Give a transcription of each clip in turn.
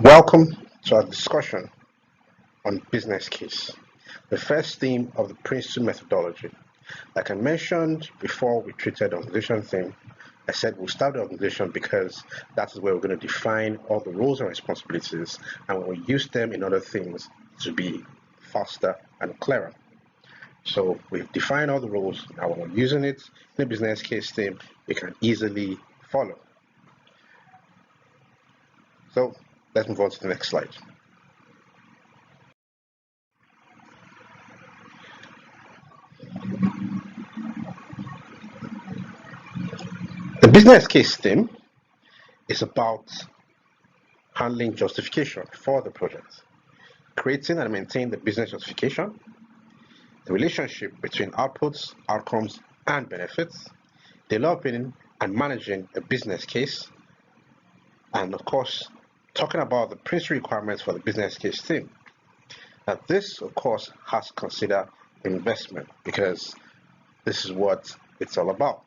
Welcome to our discussion on business case, the first theme of the PRINCE2 methodology. Like I mentioned before we treated the organization theme, I said we'll start the organization because that is where we're going to define all the roles and responsibilities, and we'll use them in other things to be faster and clearer. So we've defined all the roles, and when we're using it in the business case theme, we can easily follow. So let's move on to the next slide. The business case theme is about handling justification for the project, creating and maintaining the business justification, the relationship between outputs, outcomes, and benefits, developing and managing a business case, and of course, talking about the principal requirements for the business case theme. Now, this, of course, has to consider investment because this is what it's all about.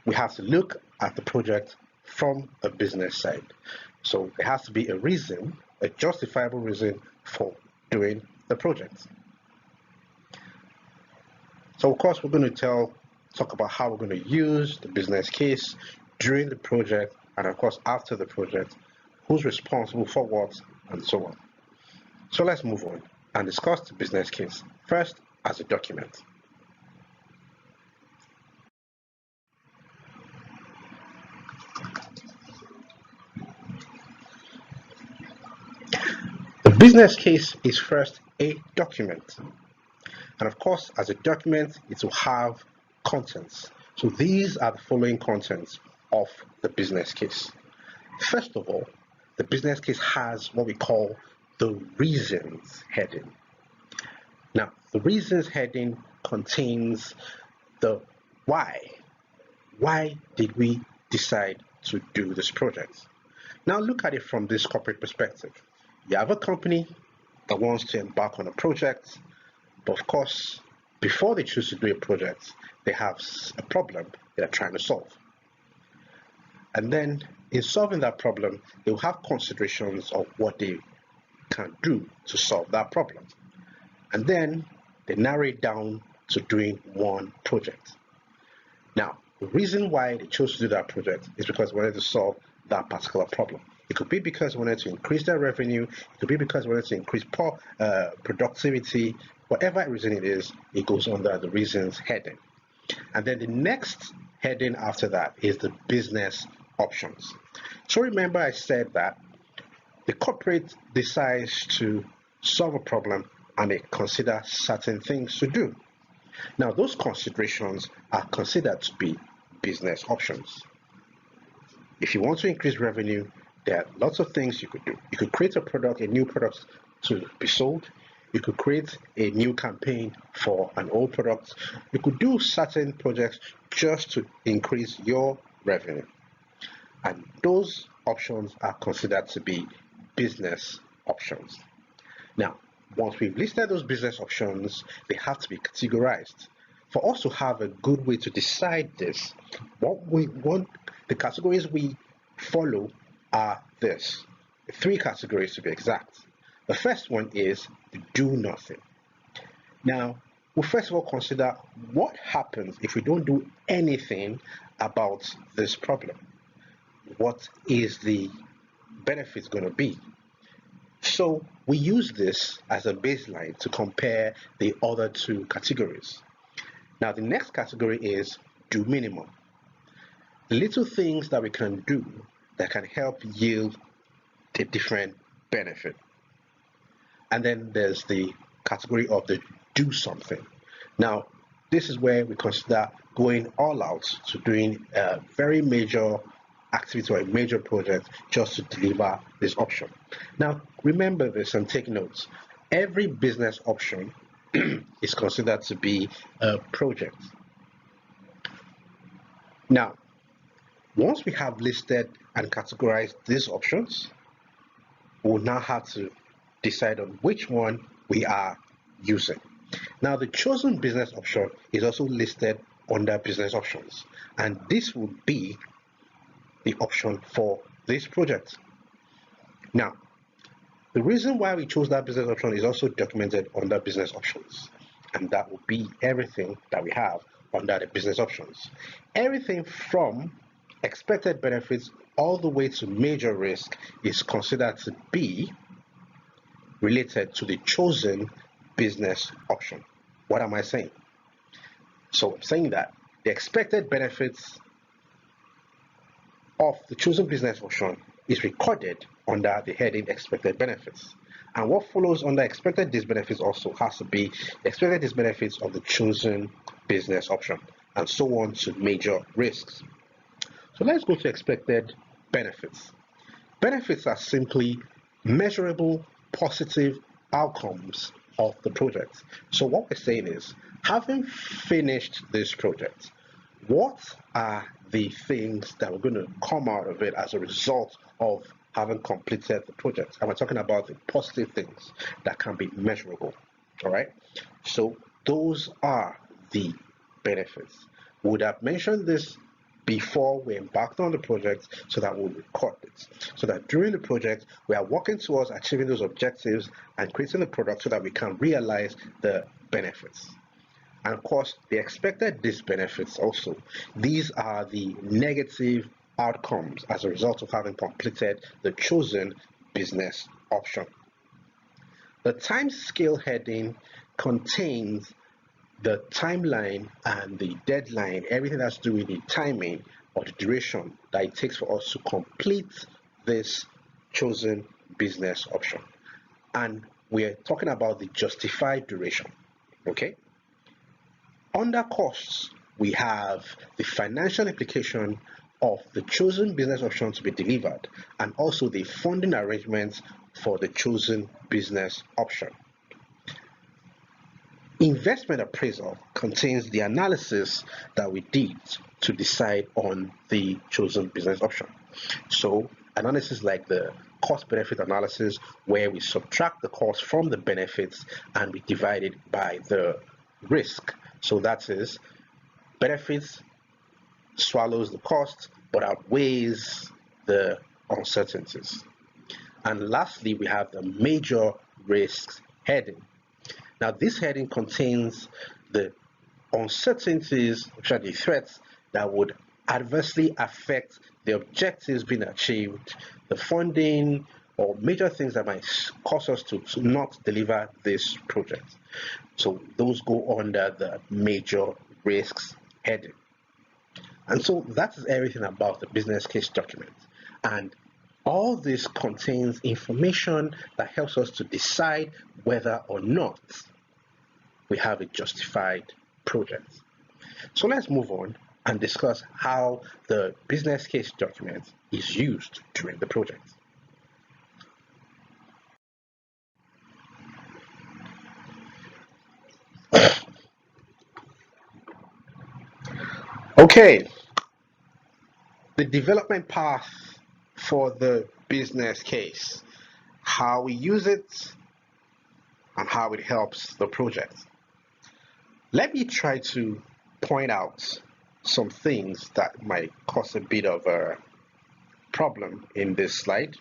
We have to look at the project from a business side. So there has to be a reason, a justifiable reason for doing the project. So of course, we're going to talk about how we're going to use the business case during the project, and of course after the project, who's responsible for what, and so on. So let's move on and discuss the business case first as a document. The business case is first a document, and of course as a document it will have contents. So these are the following contents of the business case. First of all, the business case has what we call the reasons heading. Now, the reasons heading contains the why. Why did we decide to do this project? Now look at it from this corporate perspective. You have a company that wants to embark on a project, but of course, before they choose to do a project, they have a problem they're trying to solve. And then in solving that problem, they will have considerations of what they can do to solve that problem. And then they narrow it down to doing one project. Now, the reason why they chose to do that project is because they wanted to solve that particular problem. It could be because they wanted to increase their revenue, it could be because they wanted to increase productivity, whatever reason it is, it goes under the reasons heading. And then the next heading after that is the business options. So remember I said that the corporate decides to solve a problem and they consider certain things to do. Now those considerations are considered to be business options. If you want to increase revenue, there are lots of things you could do. You could create a product, a new product to be sold. You could create a new campaign for an old product. You could do certain projects just to increase your revenue. And those options are considered to be business options. Now, once we've listed those business options, they have to be categorized. For us to have a good way to decide this, what we want, the categories we follow are this. 3 categories to be exact. The first one is do nothing. Now, we'll first of all consider what happens if we don't do anything about this problem. What is the benefits going to be? So we use this as a baseline to compare the other 2 categories. Now the next category is do minimum. The little things that we can do that can help yield a different benefit. And then there's the category of the do something. Now this is where we consider going all out to doing a very major activity or a major project just to deliver this option. Now remember this and take notes. Every business option is considered to be a project. Now once we have listed and categorized these options, we'll now have to decide on which one we are using. Now the chosen business option is also listed under business options, and this would be the option for this project. Now, the reason why we chose that business option is also documented under business options, and that will be everything that we have under the business options. Everything from expected benefits all the way to major risk is considered to be related to the chosen business option. What am I saying? So I'm saying that the expected benefits of the chosen business option is recorded under the heading expected benefits. And what follows under expected disbenefits also has to be expected disbenefits of the chosen business option, and so on to major risks. So let's go to expected benefits. Benefits are simply measurable positive outcomes of the project. So what we're saying is, having finished this project, what are the things that are going to come out of it as a result of having completed the project? And we're talking about the positive things that can be measurable. All right. So those are the benefits. We would have mentioned this before we embarked on the project so that we'll record it. So that during the project, we are working towards achieving those objectives and creating the product so that we can realize the benefits. And of course, the expected disbenefits also. These are the negative outcomes as a result of having completed the chosen business option. The time scale heading contains the timeline and the deadline, everything that's to do with the timing or the duration that it takes for us to complete this chosen business option. And we're talking about the justified duration. Okay. Under costs, we have the financial implication of the chosen business option to be delivered, and also the funding arrangements for the chosen business option. Investment appraisal contains the analysis that we did to decide on the chosen business option. So analysis like the cost benefit analysis, where we subtract the cost from the benefits and we divide it by the risk. So that is, benefits swallows the cost but outweighs the uncertainties. And lastly, we have the major risks heading. Now, this heading contains the uncertainties, which are the threats that would adversely affect the objectives being achieved, the funding, or major things that might cause us to not deliver this project. So those go under the major risks heading. And so that is everything about the business case document. And all this contains information that helps us to decide whether or not we have a justified project. So let's move on and discuss how the business case document is used during the project. Okay, the development path for the business case, how we use it, and how it helps the project. Let me try to point out some things that might cause a bit of a problem in this slide.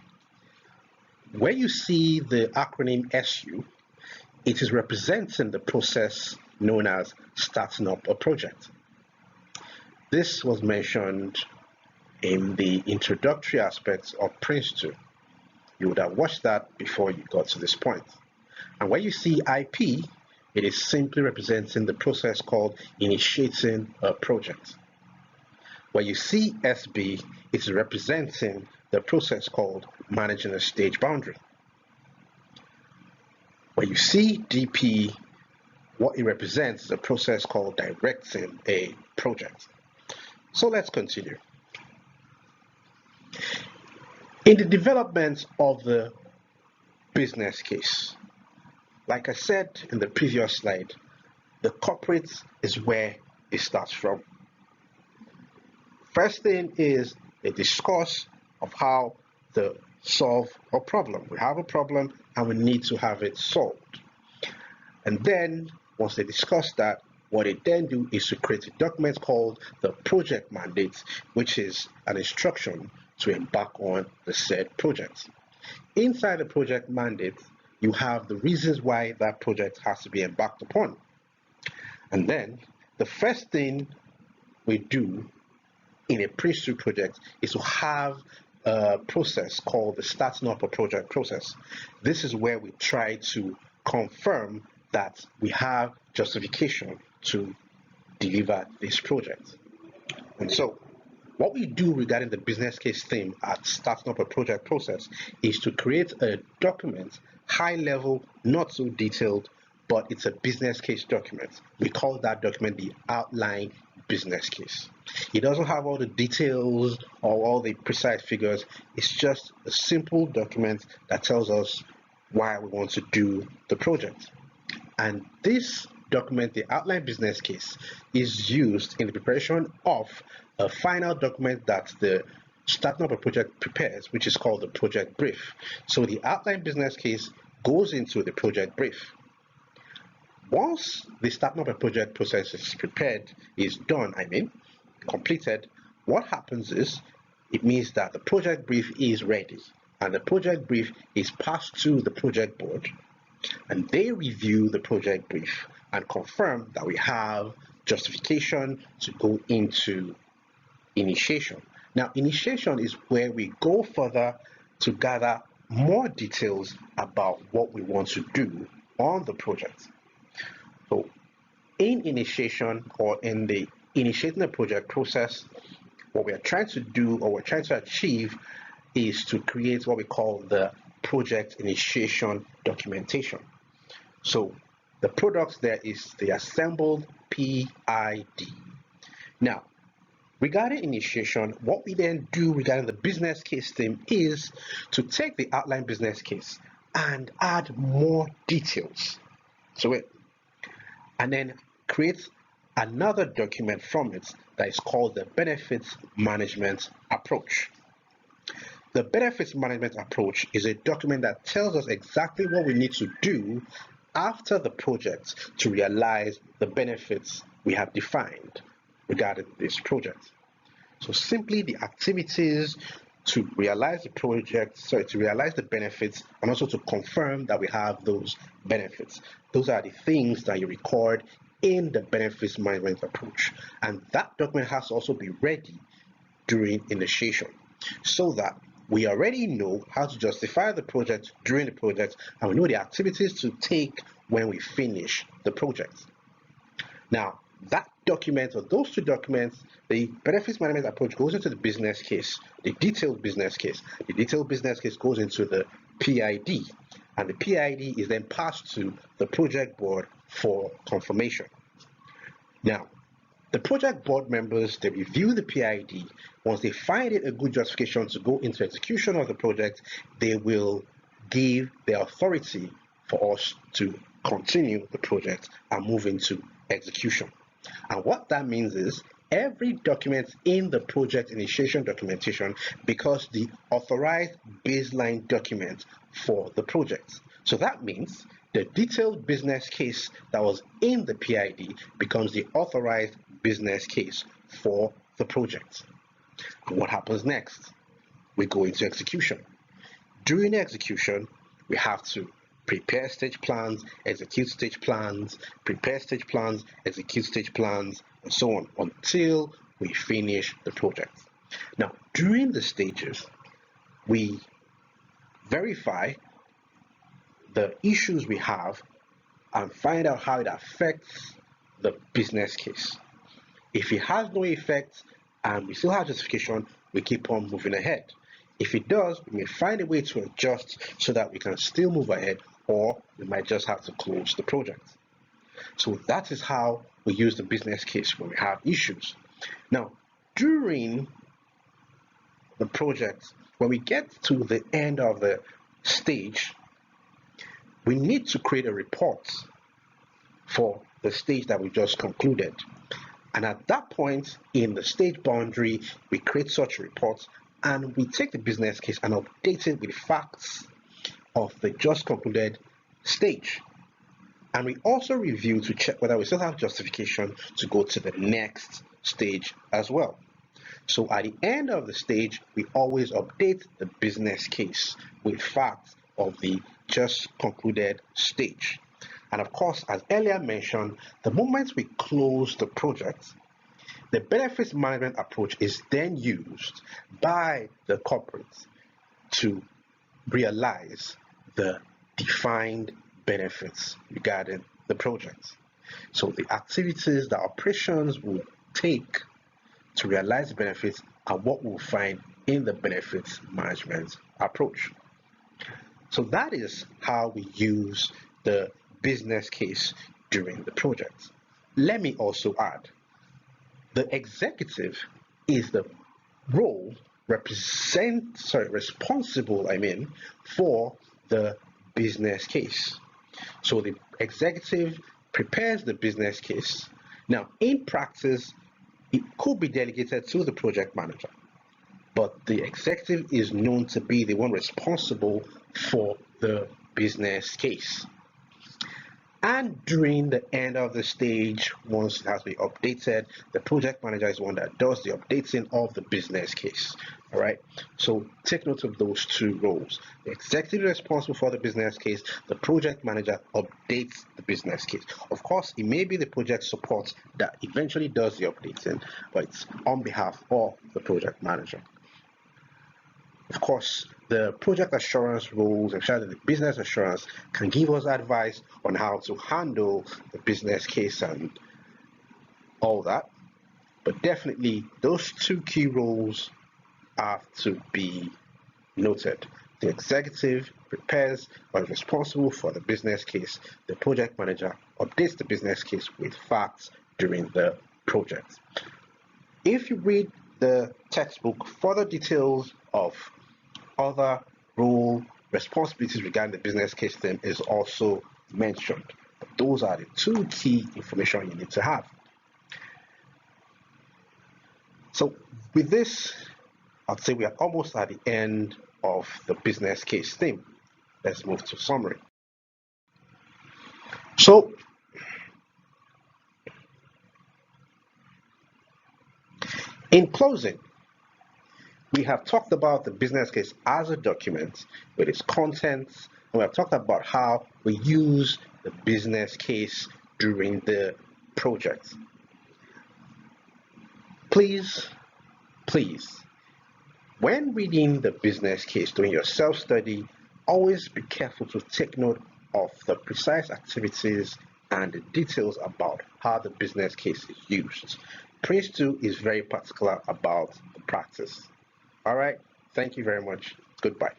Where you see the acronym SU, it is representing the process known as starting up a project. This was mentioned in the introductory aspects of PRINCE2. You would have watched that before you got to this point. And when you see IP, it is simply representing the process called initiating a project. When you see SB, it's representing the process called managing a stage boundary. When you see DP, what it represents is a process called directing a project. So let's continue. In the development of the business case, like I said in the previous slide, the corporate is where it starts from. First thing is a discourse of how to solve a problem. We have a problem and we need to have it solved. And then once they discuss that, what they then do is to create a document called the project mandate, which is an instruction to embark on the said project. Inside the project mandate, you have the reasons why that project has to be embarked upon. And then the first thing we do in a PRINCE2 project is to have a process called the starting up a project process. This is where we try to confirm that we have justification to deliver this project. And so what we do regarding the business case theme at starting up a project process is to create a document, high level, not so detailed, but it's a business case document. We call that document the outline business case. It doesn't have all the details or all the precise figures. It's just a simple document that tells us why we want to do the project. And this document, the outline business case, is used in the preparation of a final document that the starting up a project prepares, which is called the project brief. So the outline business case goes into the project brief. Once the starting up a project process is prepared, completed, what happens is it means that the project brief is ready, and the project brief is passed to the project board, and they review the project brief and confirm that we have justification to go into initiation. Now, initiation is where we go further to gather more details about what we want to do on the project. So in initiation, or in the initiating the project process, what we are trying to do, or we're trying to achieve, is to create what we call the project initiation documentation. So the product there is the assembled PID. Now, regarding initiation, what we then do regarding the business case theme is to take the outline business case and add more details to it, and then create another document from it that is called the benefits management approach. The benefits management approach is a document that tells us exactly what we need to do after the project to realize the benefits we have defined regarding this project. So simply the activities to realize the project, to realize the benefits, and also to confirm that we have those benefits. Those are the things that you record in the benefits management approach, and that document has to also be ready during initiation, so that we already know how to justify the project during the project, and we know the activities to take when we finish the project. Now, that document, or those two documents, the benefits management approach goes into the business case, the detailed business case. The detailed business case goes into the PID, and the PID is then passed to the project board for confirmation. Now, the project board members, they review the PID. Once they find it a good justification to go into execution of the project, they will give their authority for us to continue the project and move into execution. And what that means is every document in the project initiation documentation becomes the authorized baseline document for the project. So that means the detailed business case that was in the PID becomes the authorized business case for the project. And what happens next? We go into execution. During execution, we have to prepare stage plans, execute stage plans, prepare stage plans, execute stage plans, and so on until we finish the project. Now, during the stages, we verify the issues we have and find out how it affects the business case. If it has no effect and we still have justification, we keep on moving ahead. If it does, we may find a way to adjust so that we can still move ahead, or we might just have to close the project. So that is how we use the business case when we have issues. Now, during the project, when we get to the end of the stage, we need to create a report for the stage that we just concluded. And at that point in the stage boundary, we create such reports and we take the business case and update it with facts of the just concluded stage. And we also review to check whether we still have justification to go to the next stage as well. So at the end of the stage, we always update the business case with facts of the just concluded stage. And of course, as earlier mentioned, the moment we close the project, the benefits management approach is then used by the corporate to realize the defined benefits regarding the project. So the activities, the operations will take to realize the benefits are what we'll find in the benefits management approach. So that is how we use the business case during the project. Let me also add, the executive is the role responsible for the business case. So the executive prepares the business case. Now in practice, it could be delegated to the project manager, but the executive is known to be the one responsible for the business case. And during the end of the stage, once it has been updated, the project manager is one that does the updating of the business case. All right. So take note of those two roles. The executive is responsible for the business case. The project manager updates the business case. Of course, it may be the project support that eventually does the updating, but it's on behalf of the project manager. Of course, the project assurance roles, especially the business assurance, can give us advice on how to handle the business case and all that. But definitely, those two key roles have to be noted. The executive prepares or is responsible for the business case. The project manager updates the business case with facts during the project. If you read the textbook, further details of other role responsibilities regarding the business case theme is also mentioned. But those are the two key information you need to have. So with this, I'd say we are almost at the end of the business case theme. Let's move to summary. So in closing, we have talked about the business case as a document with its contents, and we have talked about how we use the business case during the project. Please, when reading the business case during your self-study, always be careful to take note of the precise activities and the details about how the business case is used. PRINCE2 is very particular about the practice. All right, thank you very much. Goodbye.